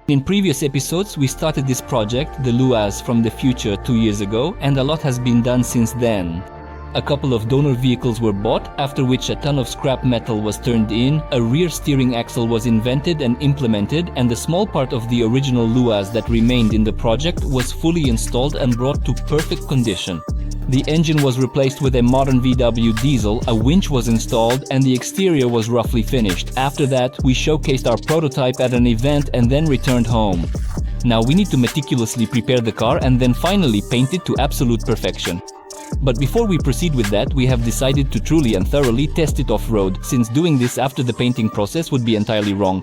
In previous episodes, we started this project, the Luas from the future, 2 years ago, and a lot has been done since then. A couple of donor vehicles were bought, after which a ton of scrap metal was turned in, a rear steering axle was invented and implemented, and the small part of the original Luas that remained in the project was fully installed and brought to perfect condition. The engine was replaced with a modern VW diesel, a winch was installed, and the exterior was roughly finished. After that, we showcased our prototype at an event and then returned home. Now we need to meticulously prepare the car and then finally paint it to absolute perfection. But before we proceed with that, we have decided to truly and thoroughly test it off-road, since doing this after the painting process would be entirely wrong.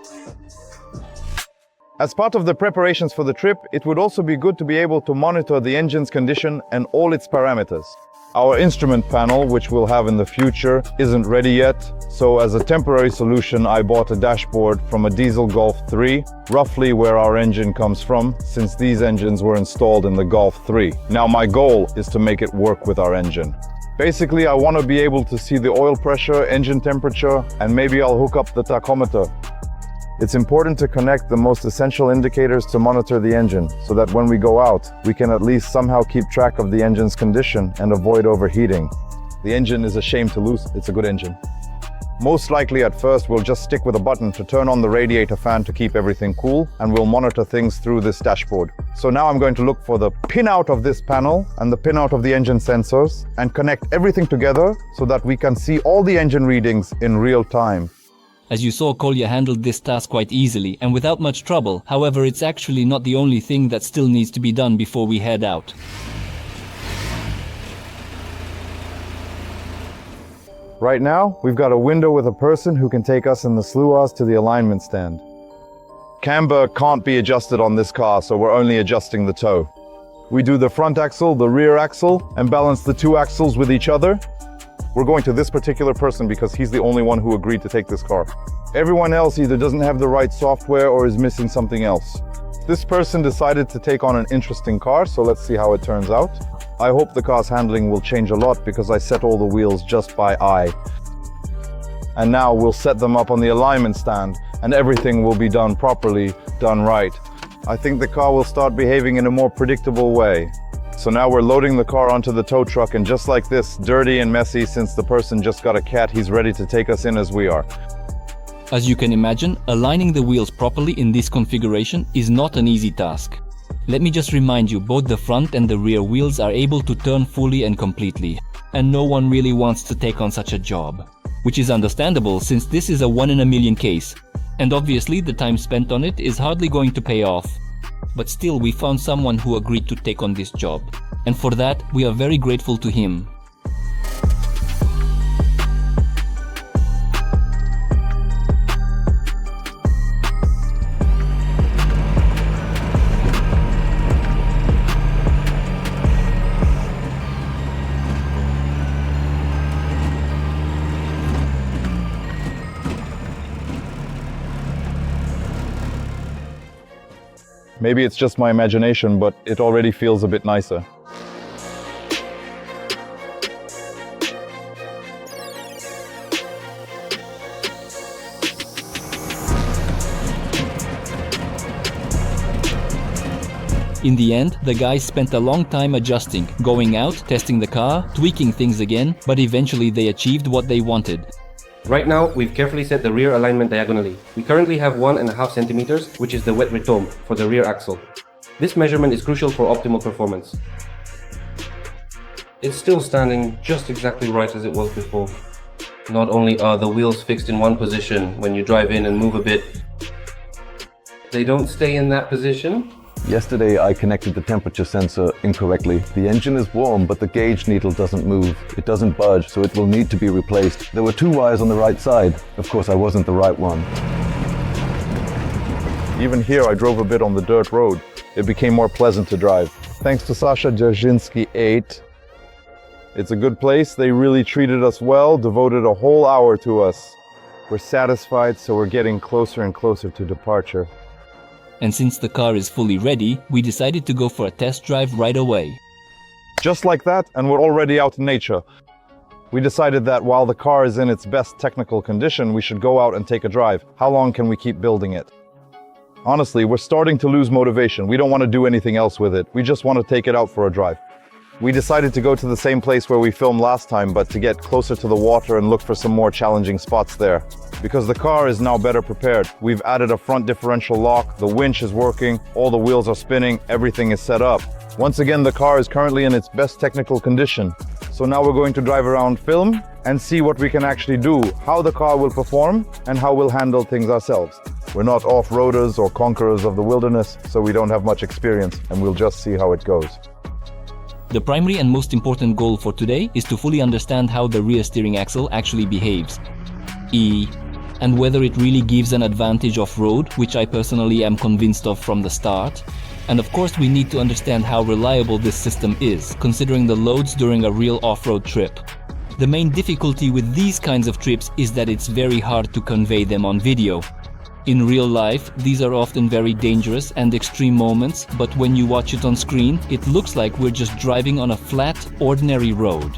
As part of the preparations for the trip, it would also be good to be able to monitor the engine's condition and all its parameters. Our instrument panel, which we'll have in the future, isn't ready yet, so as a temporary solution I bought a dashboard from a diesel Golf 3, roughly where our engine comes from, since these engines were installed in the Golf 3. Now my goal is to make it work with our engine. Basically, I want to be able to see the oil pressure, engine temperature, and maybe I'll hook up the tachometer. It's important to connect the most essential indicators to monitor the engine, so that when we go out, we can at least somehow keep track of the engine's condition and avoid overheating. The engine is a shame to lose, it's a good engine. Most likely at first we'll just stick with a button to turn on the radiator fan to keep everything cool, and we'll monitor things through this dashboard. So now I'm going to look for the pinout of this panel and the pinout of the engine sensors and connect everything together so that we can see all the engine readings in real time. As you saw, Kolya handled this task quite easily and without much trouble. However, it's actually not the only thing that still needs to be done before we head out. Right now, we've got a window with a person who can take us in the sluas to the alignment stand. Camber can't be adjusted on this car, so we're only adjusting the toe. We do the front axle, the rear axle, and balance the two axles with each other. We're going to this particular person because he's the only one who agreed to take this car. Everyone else either doesn't have the right software or is missing something else. This person decided to take on an interesting car, so let's see how it turns out. I hope the car's handling will change a lot because I set all the wheels just by eye. And now we'll set them up on the alignment stand and everything will be done properly, done right. I think the car will start behaving in a more predictable way. So now we're loading the car onto the tow truck, and just like this, dirty and messy, since the person just got a cat, he's ready to take us in as we are. As you can imagine, aligning the wheels properly in this configuration is not an easy task. Let me just remind you, both the front and the rear wheels are able to turn fully and completely, and no one really wants to take on such a job. Which is understandable, since this is a 1 in a million case, and obviously the time spent on it is hardly going to pay off. But still, we found someone who agreed to take on this job, and for that we are very grateful to him. Maybe it's just my imagination, but it already feels a bit nicer. In the end, the guys spent a long time adjusting, going out, testing the car, tweaking things again, but eventually they achieved what they wanted. Right now, we've carefully set the rear alignment diagonally. We currently have 1.5 centimeters, which is the wet retome for the rear axle. This measurement is crucial for optimal performance. It's still standing just exactly right as it was before. Not only are the wheels fixed in one position when you drive in and move a bit, they don't stay in that position. Yesterday I connected the temperature sensor incorrectly. The engine is warm, but the gauge needle doesn't move. It doesn't budge, so it will need to be replaced. There were 2 wires on the right side. Of course, I wasn't the right one. Even here, I drove a bit on the dirt road. It became more pleasant to drive. Thanks to Sasha Dzerzhinsky 8. It's a good place. They really treated us well, devoted a whole hour to us. We're satisfied, so we're getting closer and closer to departure. And since the car is fully ready, we decided to go for a test drive right away. Just like that, and we're already out in nature. We decided that while the car is in its best technical condition, we should go out and take a drive. How long can we keep building it? Honestly, we're starting to lose motivation. We don't want to do anything else with it. We just want to take it out for a drive. We decided to go to the same place where we filmed last time, but to get closer to the water and look for some more challenging spots there. Because the car is now better prepared. We've added a front differential lock, the winch is working, all the wheels are spinning, everything is set up. Once again, the car is currently in its best technical condition. So now we're going to drive around, film, and see what we can actually do, how the car will perform, and how we'll handle things ourselves. We're not off-roaders or conquerors of the wilderness, so we don't have much experience, and we'll just see how it goes. The primary and most important goal for today is to fully understand how the rear steering axle actually behaves, and whether it really gives an advantage off-road, which I personally am convinced of from the start. And of course we need to understand how reliable this system is, considering the loads during a real off-road trip. The main difficulty with these kinds of trips is that it's very hard to convey them on video. In real life, these are often very dangerous and extreme moments, but when you watch it on screen, it looks like we're just driving on a flat, ordinary road.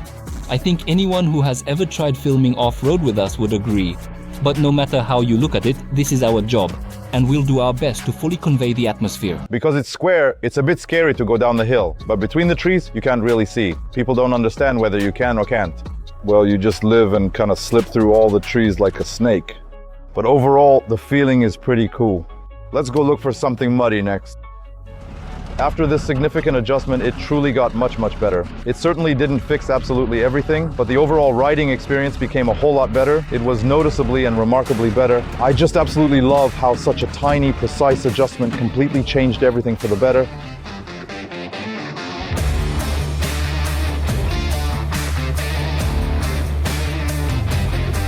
I think anyone who has ever tried filming off-road with us would agree. But no matter how you look at it, this is our job, and we'll do our best to fully convey the atmosphere. Because it's square, it's a bit scary to go down the hill, but between the trees, you can't really see. People don't understand whether you can or can't. Well, you just live and kind of slip through all the trees like a snake. But overall, the feeling is pretty cool. Let's go look for something muddy next. After this significant adjustment, it truly got much better. It certainly didn't fix absolutely everything, but the overall riding experience became a whole lot better. It was noticeably and remarkably better. I just absolutely love how such a tiny, precise adjustment completely changed everything for the better.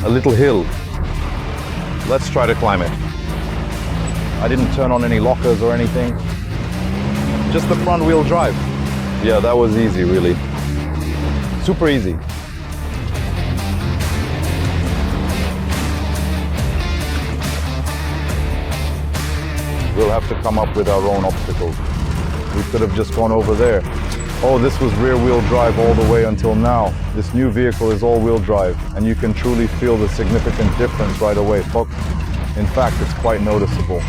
A little hill. Let's try to climb it. I didn't turn on any lockers or anything. Just the front wheel drive. Yeah, that was easy, really. Super easy. We'll have to come up with our own obstacles. We could have just gone over there. Oh, this was rear wheel drive all the way until now. This new vehicle is all wheel drive, and you can truly feel the significant difference right away, folks. In fact, it's quite noticeable.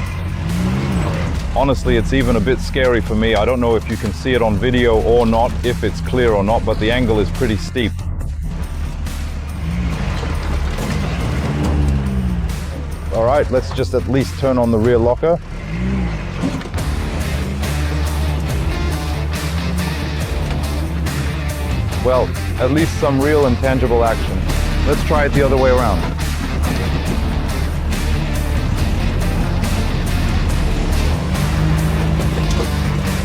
Honestly, it's even a bit scary for me. I don't know if you can see it on video or not, if it's clear or not, but the angle is pretty steep. All right, let's just at least turn on the rear locker. Well, at least some real and tangible action. Let's try it the other way around.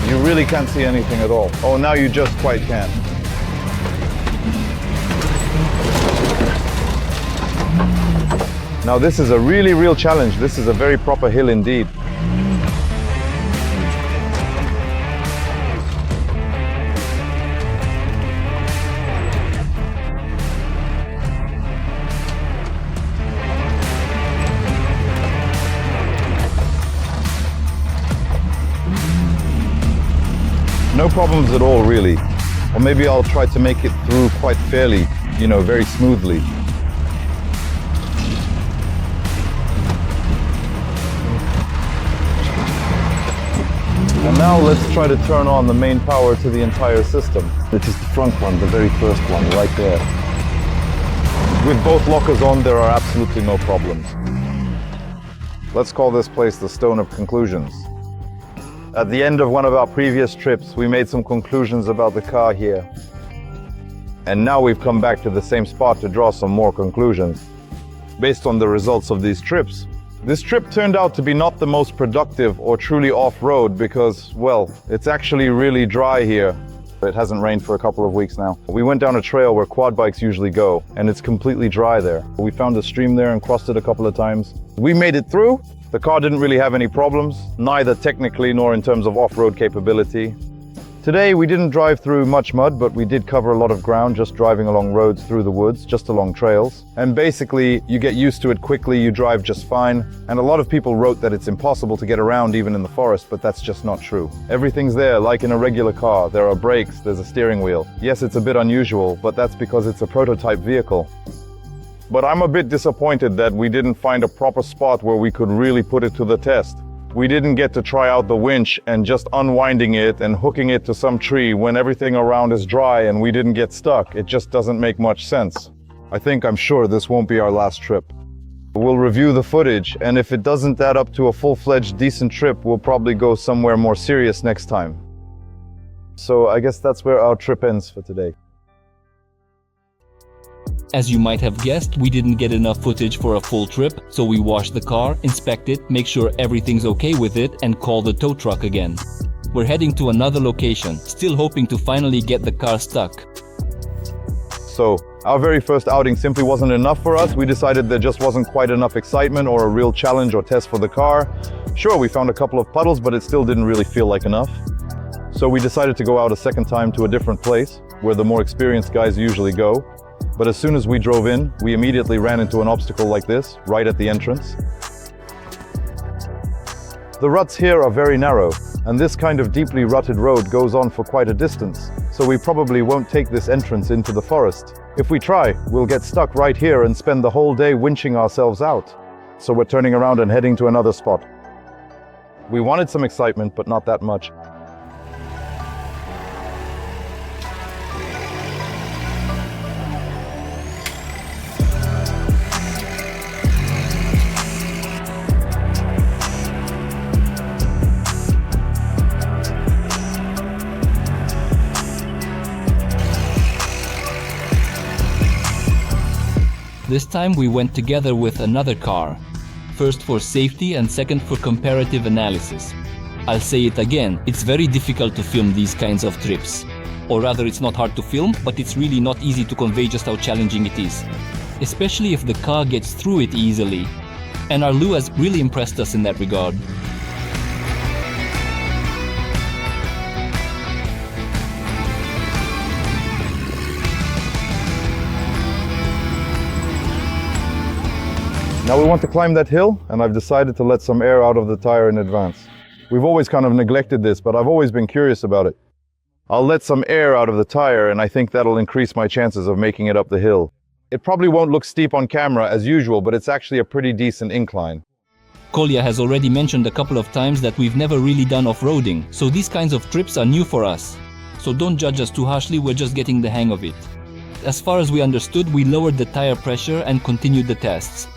You really can't see anything at all. Oh, now you just quite can. Now this is a really real challenge. This is a very proper hill indeed. No problems at all, really. Or maybe I'll try to make it through quite fairly, you know, very smoothly. And now let's try to turn on the main power to the entire system. It is the front one, the very first one, right there. With both lockers on, there are absolutely no problems. Let's call this place the Stone of Conclusions. At the end of one of our previous trips, we made some conclusions about the car here. And now we've come back to the same spot to draw some more conclusions. Based on the results of these trips. This trip turned out to be not the most productive or truly off-road because, well, it's actually really dry here. It hasn't rained for a couple of weeks now. We went down a trail where quad bikes usually go, and it's completely dry there. We found a stream there and crossed it a couple of times. We made it through. The car didn't really have any problems, neither technically nor in terms of off-road capability. Today we didn't drive through much mud, but we did cover a lot of ground just driving along roads through the woods, just along trails. And basically, you get used to it quickly, you drive just fine. And a lot of people wrote that it's impossible to get around even in the forest, but that's just not true. Everything's there, like in a regular car. There are brakes, there's a steering wheel. Yes, it's a bit unusual, but that's because it's a prototype vehicle. But I'm a bit disappointed that we didn't find a proper spot where we could really put it to the test. We didn't get to try out the winch and just unwinding it and hooking it to some tree when everything around is dry and we didn't get stuck. It just doesn't make much sense. I'm sure this won't be our last trip. We'll review the footage, and if it doesn't add up to a full-fledged decent trip, we'll probably go somewhere more serious next time. So I guess that's where our trip ends for today. As you might have guessed, we didn't get enough footage for a full trip, so we washed the car, inspect it, make sure everything's okay with it, and call the tow truck again. We're heading to another location, still hoping to finally get the car stuck. So, our very first outing simply wasn't enough for us. We decided there just wasn't quite enough excitement or a real challenge or test for the car. Sure, we found a couple of puddles, but it still didn't really feel like enough. So we decided to go out a second time to a different place, where the more experienced guys usually go. But as soon as we drove in, we immediately ran into an obstacle like this, right at the entrance. The ruts here are very narrow, and this kind of deeply rutted road goes on for quite a distance, so we probably won't take this entrance into the forest. If we try, we'll get stuck right here and spend the whole day winching ourselves out. So we're turning around and heading to another spot. We wanted some excitement, but not that much. This time we went together with another car. First for safety and second for comparative analysis. I'll say it again, it's very difficult to film these kinds of trips. Or rather, it's not hard to film, but it's really not easy to convey just how challenging it is. Especially if the car gets through it easily. And our Lu has really impressed us in that regard. Now we want to climb that hill, and I've decided to let some air out of the tire in advance. We've always kind of neglected this, but I've always been curious about it. I'll let some air out of the tire, and I think that'll increase my chances of making it up the hill. It probably won't look steep on camera as usual, but it's actually a pretty decent incline. Kolya has already mentioned a couple of times that we've never really done off-roading, so these kinds of trips are new for us. So don't judge us too harshly, we're just getting the hang of it. As far as we understood, we lowered the tire pressure and continued the tests.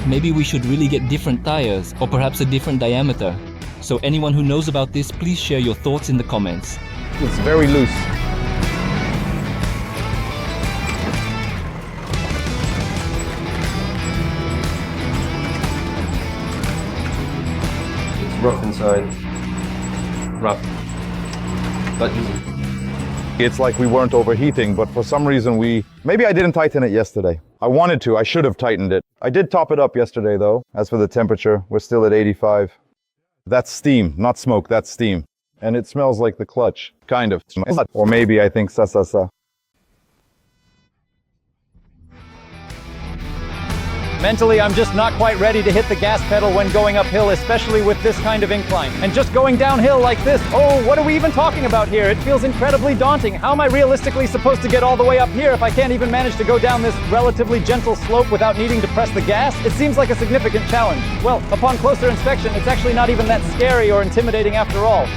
Maybe we should really get different tires, or perhaps a different diameter. So anyone who knows about this, please share your thoughts in the comments. It's very loose. It's rough inside. Rough. But easy. It's like we weren't overheating, but for some reason maybe I didn't tighten it yesterday. I wanted to, I should have tightened it. I did top it up yesterday though. As for the temperature, we're still at 85. That's steam, not smoke, that's steam. And it smells like the clutch, kind of. Or maybe I think sa. Mentally, I'm just not quite ready to hit the gas pedal when going uphill, especially with this kind of incline. And just going downhill like this, oh, what are we even talking about here? It feels incredibly daunting. How am I realistically supposed to get all the way up here if I can't even manage to go down this relatively gentle slope without needing to press the gas? It seems like a significant challenge. Well, upon closer inspection, it's actually not even that scary or intimidating after all.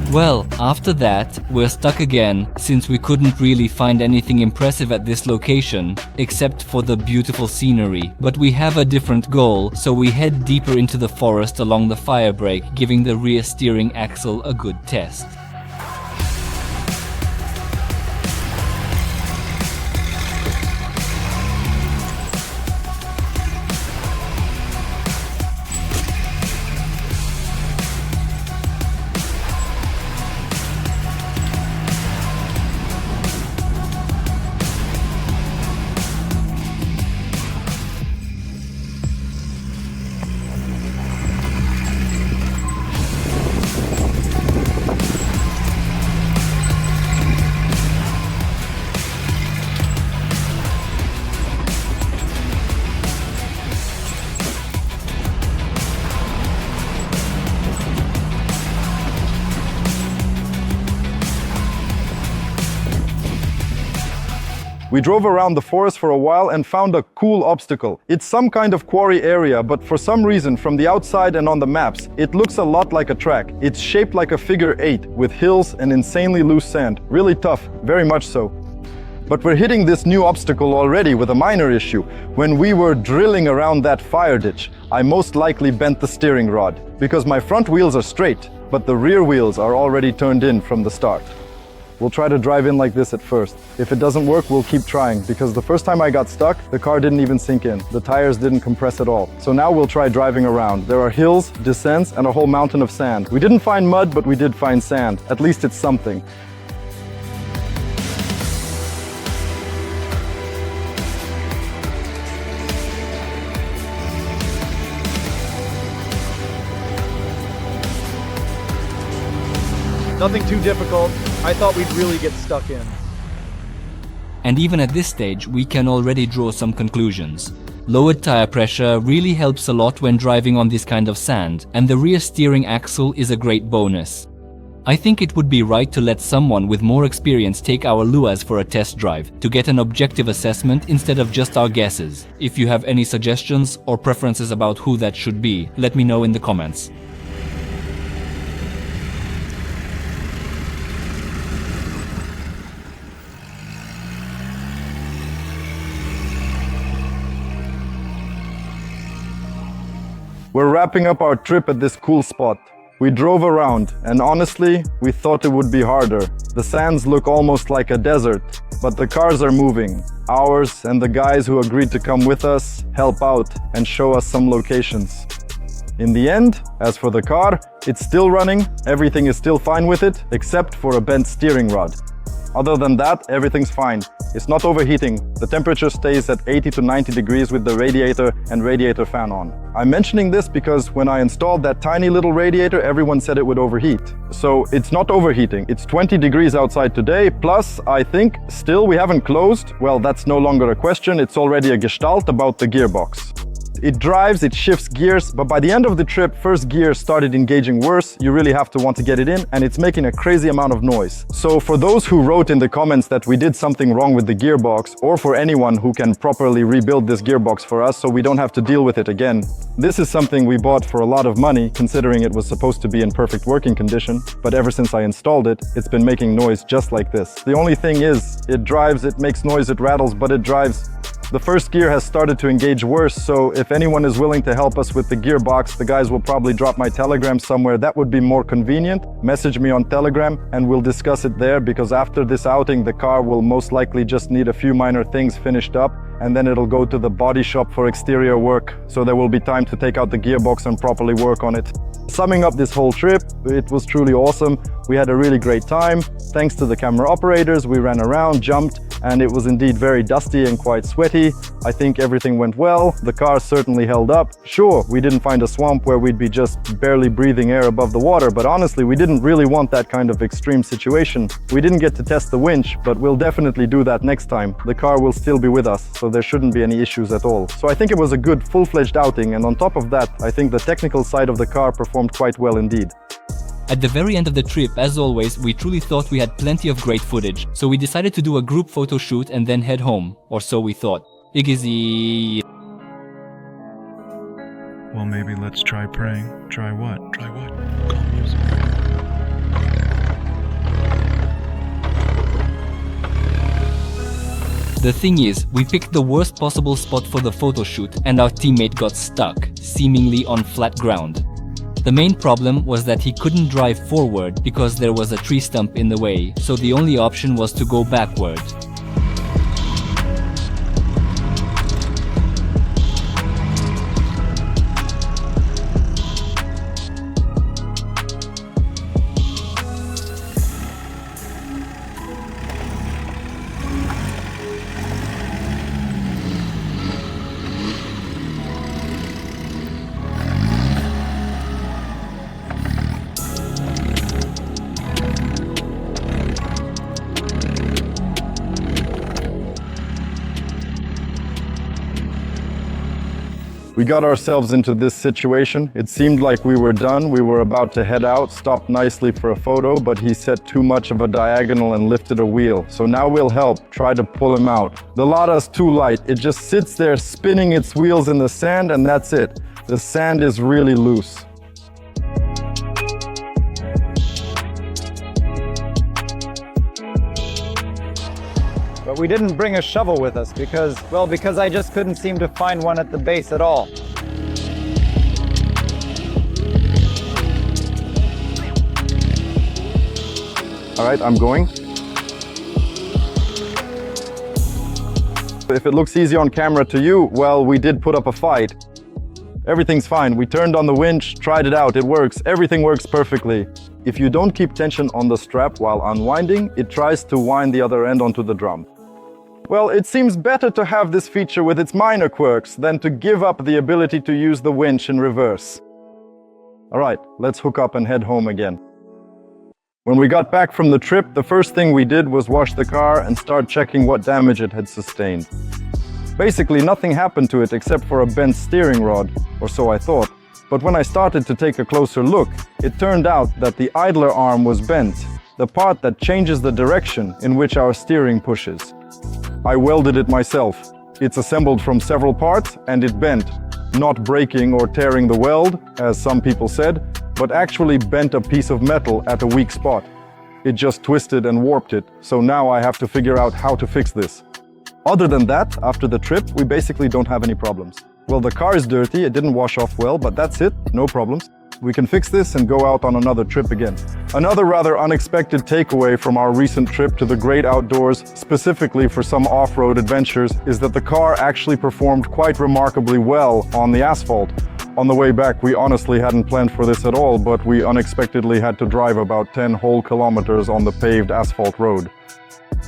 Well, after that, we're stuck again, since we couldn't really find anything impressive at this location, except for the beautiful scenery. But we have a different goal, so we head deeper into the forest along the fire break, giving the rear steering axle a good test. We drove around the forest for a while and found a cool obstacle. It's some kind of quarry area, but for some reason, from the outside and on the maps, it looks a lot like a track. It's shaped like a figure 8, with hills and insanely loose sand. Really tough, very much so. But we're hitting this new obstacle already with a minor issue. When we were drilling around that fire ditch, I most likely bent the steering rod, because my front wheels are straight, but the rear wheels are already turned in from the start. We'll try to drive in like this at first. If it doesn't work, we'll keep trying, because the first time I got stuck, the car didn't even sink in. The tires didn't compress at all. So now we'll try driving around. There are hills, descents, and a whole mountain of sand. We didn't find mud, but we did find sand. At least it's something. Nothing too difficult. I thought we'd really get stuck in. And even at this stage, we can already draw some conclusions. Lowered tire pressure really helps a lot when driving on this kind of sand, and the rear steering axle is a great bonus. I think it would be right to let someone with more experience take our Luas for a test drive to get an objective assessment instead of just our guesses. If you have any suggestions or preferences about who that should be, let me know in the comments. We're wrapping up our trip at this cool spot. We drove around, and honestly, we thought it would be harder. The sands look almost like a desert, but the cars are moving. Ours and the guys who agreed to come with us help out and show us some locations. In the end, as for the car, it's still running, everything is still fine with it, except for a bent steering rod. Other than that, everything's fine. It's not overheating. The temperature stays at 80 to 90 degrees with the radiator and radiator fan on. I'm mentioning this because when I installed that tiny little radiator, everyone said it would overheat. So it's not overheating. It's 20 degrees outside today, plus I think still we haven't closed. Well, that's no longer a question. It's already a gestalt about the gearbox. It drives, it shifts gears, but by the end of the trip, first gear started engaging worse. You really have to want to get it in, and it's making a crazy amount of noise. So for those who wrote in the comments that we did something wrong with the gearbox, or for anyone who can properly rebuild this gearbox for us so we don't have to deal with it again, this is something we bought for a lot of money, considering it was supposed to be in perfect working condition, but ever since I installed it, it's been making noise just like this. The only thing is, it drives, it makes noise, it rattles, but it drives. The first gear has started to engage worse, so if anyone is willing to help us with the gearbox, the guys will probably drop my Telegram somewhere. That would be more convenient. Message me on Telegram and we'll discuss it there, because after this outing, the car will most likely just need a few minor things finished up, and then it'll go to the body shop for exterior work, so there will be time to take out the gearbox and properly work on it. Summing up this whole trip, it was truly awesome. We had a really great time. Thanks to the camera operators, we ran around, jumped, and it was indeed very dusty and quite sweaty. I think everything went well. The car certainly held up. Sure, we didn't find a swamp where we'd be just barely breathing air above the water, but honestly, we didn't really want that kind of extreme situation. We didn't get to test the winch, but we'll definitely do that next time. The car will still be with us, so there shouldn't be any issues at all. So I think it was a good full-fledged outing, and on top of that, I think the technical side of the car performed quite well indeed. At the very end of the trip, as always, we truly thought we had plenty of great footage, so we decided to do a group photo shoot and then head home, or so we thought. Iggy. Well, maybe let's try praying. Try what? Try what? Calm music. The thing is, we picked the worst possible spot for the photo shoot and our teammate got stuck, seemingly on flat ground. The main problem was that he couldn't drive forward because there was a tree stump in the way, so the only option was to go backward. We got ourselves into this situation. It seemed like we were done. We were about to head out, stopped nicely for a photo, but he set too much of a diagonal and lifted a wheel. So now we'll help, try to pull him out. The Lada's too light. It just sits there spinning its wheels in the sand, and that's it. The sand is really loose. But we didn't bring a shovel with us because I just couldn't seem to find one at the base at all. All right, I'm going. If it looks easy on camera to you, well, we did put up a fight. Everything's fine. We turned on the winch, tried it out, it works. Everything works perfectly. If you don't keep tension on the strap while unwinding, it tries to wind the other end onto the drum. Well, it seems better to have this feature with its minor quirks than to give up the ability to use the winch in reverse. All right, let's hook up and head home again. When we got back from the trip, the first thing we did was wash the car and start checking what damage it had sustained. Basically, nothing happened to it except for a bent steering rod, or so I thought. But when I started to take a closer look, it turned out that the idler arm was bent, the part that changes the direction in which our steering pushes. I welded it myself. It's assembled from several parts and it bent, not breaking or tearing the weld, as some people said, but actually bent a piece of metal at a weak spot. It just twisted and warped it, so now I have to figure out how to fix this. Other than that, after the trip, we basically don't have any problems. Well, the car is dirty, it didn't wash off well, but that's it, no problems. We can fix this and go out on another trip again. Another rather unexpected takeaway from our recent trip to the great outdoors, specifically for some off-road adventures, is that the car actually performed quite remarkably well on the asphalt. On the way back, we honestly hadn't planned for this at all, but we unexpectedly had to drive about 10 whole kilometers on the paved asphalt road.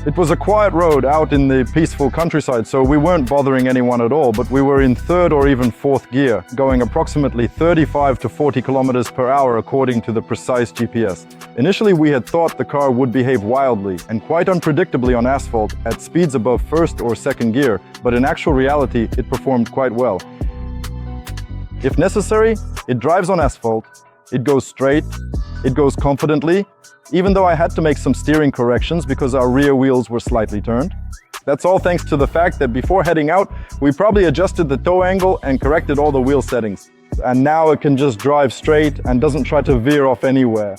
It was a quiet road out in the peaceful countryside, so we weren't bothering anyone at all, but we were in third or even fourth gear, going approximately 35 to 40 kilometers per hour according to the precise GPS. Initially, we had thought the car would behave wildly and quite unpredictably on asphalt at speeds above first or second gear, but in actual reality, it performed quite well. If necessary, it drives on asphalt, it goes straight, it goes confidently, even though I had to make some steering corrections because our rear wheels were slightly turned. That's all thanks to the fact that before heading out, we probably adjusted the toe angle and corrected all the wheel settings. And now it can just drive straight and doesn't try to veer off anywhere.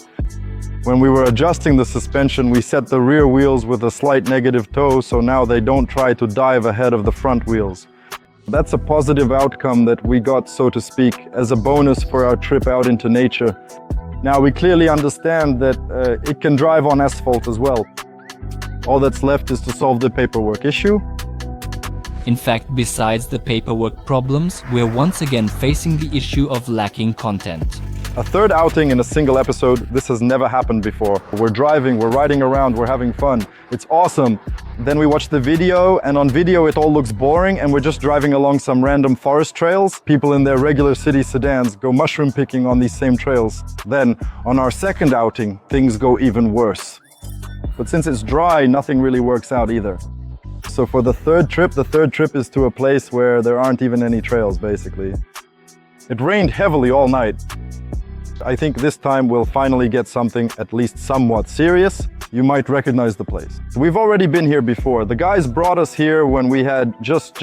When we were adjusting the suspension, we set the rear wheels with a slight negative toe, so now they don't try to dive ahead of the front wheels. That's a positive outcome that we got, so to speak, as a bonus for our trip out into nature. Now we clearly understand that it can drive on asphalt as well. All that's left is to solve the paperwork issue. In fact, besides the paperwork problems, we're once again facing the issue of lacking content. A third outing in a single episode. This has never happened before. We're driving, we're riding around, we're having fun. It's awesome. Then we watch the video, and on video it all looks boring, and we're just driving along some random forest trails. People in their regular city sedans go mushroom picking on these same trails. Then, on our second outing, things go even worse. But since it's dry, nothing really works out either. So for the third trip is to a place where there aren't even any trails, basically. It rained heavily all night. I think this time we'll finally get something at least somewhat serious. You might recognize the place. We've already been here before. The guys brought us here when we had just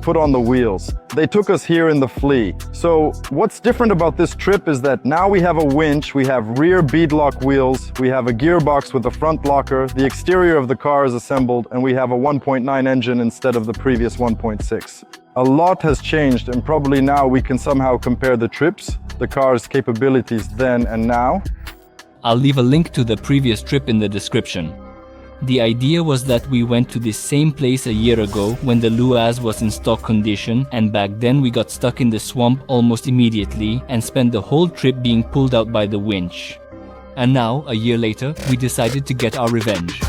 put on the wheels. They took us here in the Flea. So what's different about this trip is that now we have a winch, we have rear beadlock wheels, we have a gearbox with a front locker, the exterior of the car is assembled, and we have a 1.9 engine instead of the previous 1.6. A lot has changed, and probably now we can somehow compare the trips, the car's capabilities then and now. I'll leave a link to the previous trip in the description. The idea was that we went to this same place a year ago when the Luaz was in stock condition, and back then we got stuck in the swamp almost immediately and spent the whole trip being pulled out by the winch. And now, a year later, we decided to get our revenge.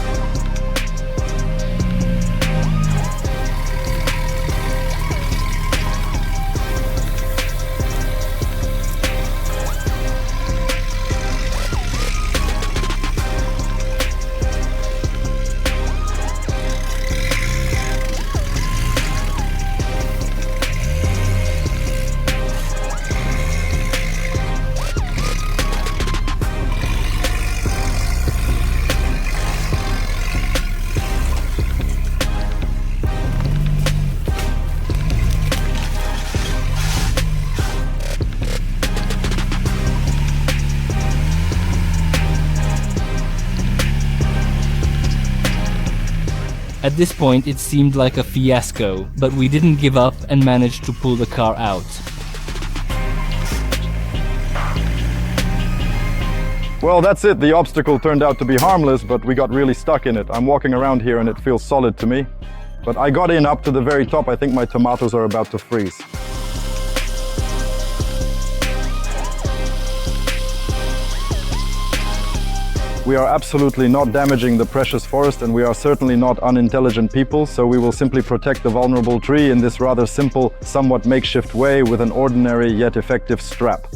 At this point it seemed like a fiasco, but we didn't give up and managed to pull the car out. Well, that's it. The obstacle turned out to be harmless, but we got really stuck in it. I'm walking around here and it feels solid to me. But I got in up to the very top. I think my tomatoes are about to freeze. We are absolutely not damaging the precious forest, and we are certainly not unintelligent people, so we will simply protect the vulnerable tree in this rather simple, somewhat makeshift way with an ordinary yet effective strap.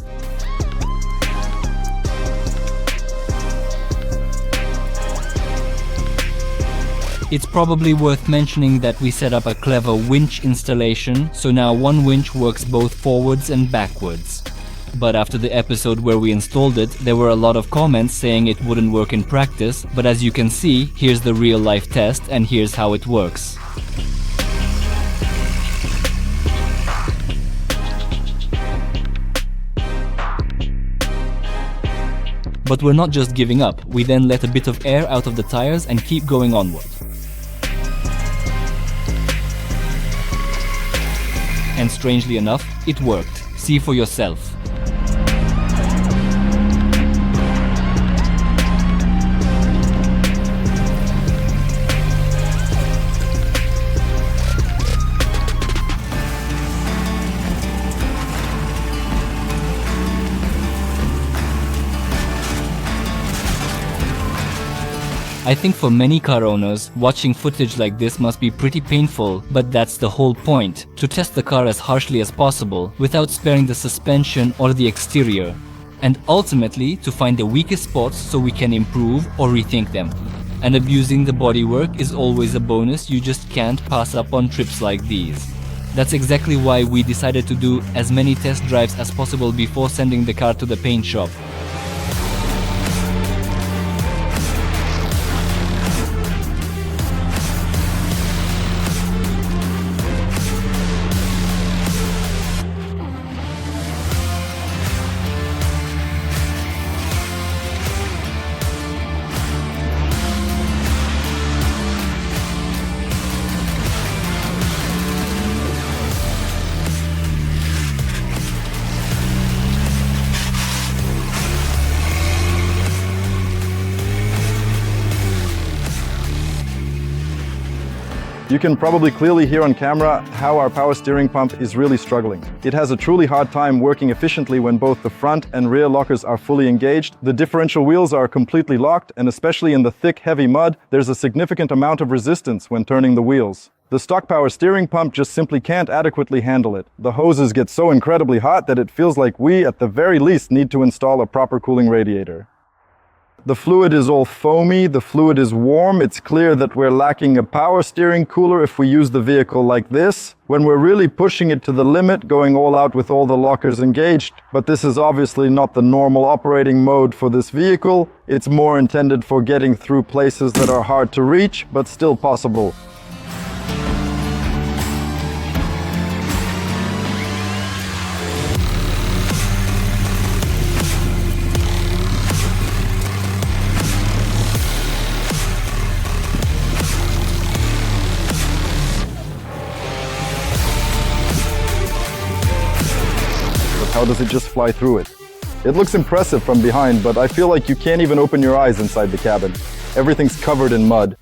It's probably worth mentioning that we set up a clever winch installation, so now one winch works both forwards and backwards. But after the episode where we installed it, there were a lot of comments saying it wouldn't work in practice, but as you can see, here's the real life test and here's how it works. But we're not just giving up, we then let a bit of air out of the tires and keep going onward. And strangely enough, it worked. See for yourself. I think for many car owners, watching footage like this must be pretty painful, but that's the whole point, to test the car as harshly as possible, without sparing the suspension or the exterior, and ultimately to find the weakest spots so we can improve or rethink them. And abusing the bodywork is always a bonus you just can't pass up on trips like these. That's exactly why we decided to do as many test drives as possible before sending the car to the paint shop. You can probably clearly hear on camera how our power steering pump is really struggling. It has a truly hard time working efficiently when both the front and rear lockers are fully engaged. The differential wheels are completely locked, and especially in the thick, heavy mud, there's a significant amount of resistance when turning the wheels. The stock power steering pump just simply can't adequately handle it. The hoses get so incredibly hot that it feels like we, at the very least, need to install a proper cooling radiator. The fluid is all foamy, the fluid is warm. It's clear that we're lacking a power steering cooler if we use the vehicle like this, when we're really pushing it to the limit, going all out with all the lockers engaged. But this is obviously not the normal operating mode for this vehicle. It's more intended for getting through places that are hard to reach, but still possible. How does it just fly through it? It looks impressive from behind, but I feel like you can't even open your eyes inside the cabin. Everything's covered in mud.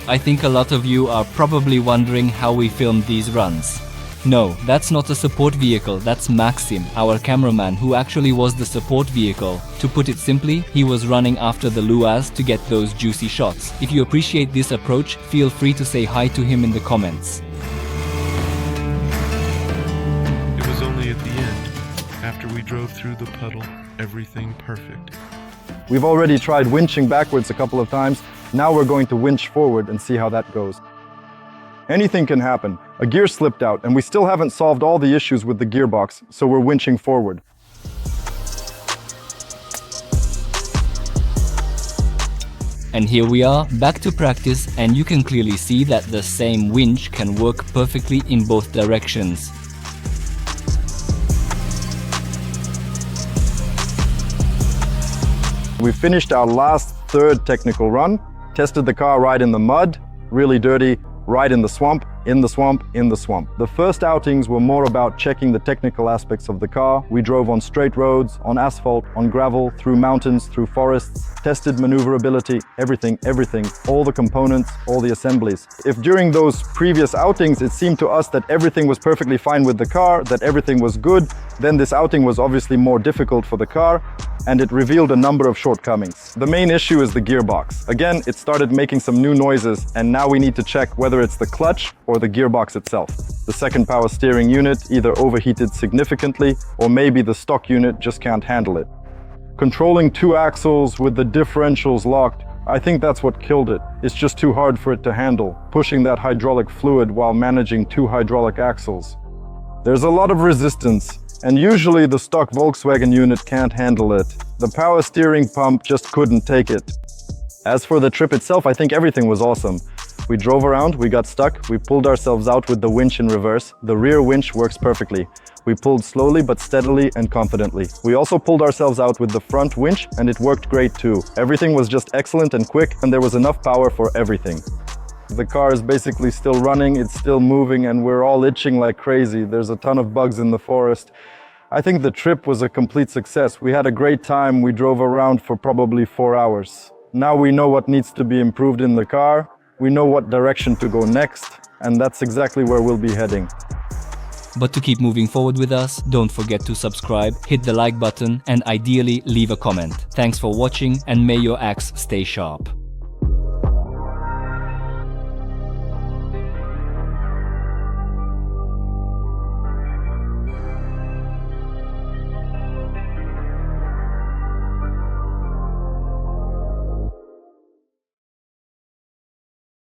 I think a lot of you are probably wondering how we filmed these runs. No, that's not a support vehicle, that's Maxim, our cameraman, who actually was the support vehicle. To put it simply, he was running after the Luas to get those juicy shots. If you appreciate this approach, feel free to say hi to him in the comments. It was only at the end, after we drove through the puddle, everything perfect. We've already tried winching backwards a couple of times. Now we're going to winch forward and see how that goes. Anything can happen. A gear slipped out, and we still haven't solved all the issues with the gearbox, so we're winching forward. And here we are, back to practice, and you can clearly see that the same winch can work perfectly in both directions. We finished our last third technical run, tested the car right in the mud, really dirty, right in the swamp, in the swamp, in the swamp. The first outings were more about checking the technical aspects of the car. We drove on straight roads, on asphalt, on gravel, through mountains, through forests, tested maneuverability, everything, all the components, all the assemblies. If during those previous outings it seemed to us that everything was perfectly fine with the car, that everything was good, then this outing was obviously more difficult for the car, and it revealed a number of shortcomings. The main issue is the gearbox. Again, it started making some new noises, and now we need to check whether it's the clutch or the gearbox itself. The second power steering unit either overheated significantly, or maybe the stock unit just can't handle it. Controlling two axles with the differentials locked, I think that's what killed it. It's just too hard for it to handle, pushing that hydraulic fluid while managing two hydraulic axles. There's a lot of resistance, and usually the stock Volkswagen unit can't handle it. The power steering pump just couldn't take it. As for the trip itself, I think everything was awesome. We drove around, we got stuck, we pulled ourselves out with the winch in reverse. The rear winch works perfectly. We pulled slowly but steadily and confidently. We also pulled ourselves out with the front winch, and it worked great too. Everything was just excellent and quick, and there was enough power for everything. The car is basically still running, it's still moving, and we're all itching like crazy. There's a ton of bugs in the forest. I think the trip was a complete success. We had a great time. We drove around for probably 4 hours. Now we know what needs to be improved in the car. We know what direction to go next, and that's exactly where we'll be heading. But to keep moving forward with us, don't forget to subscribe, hit the like button, and ideally leave a comment. Thanks for watching, and may your axe stay sharp.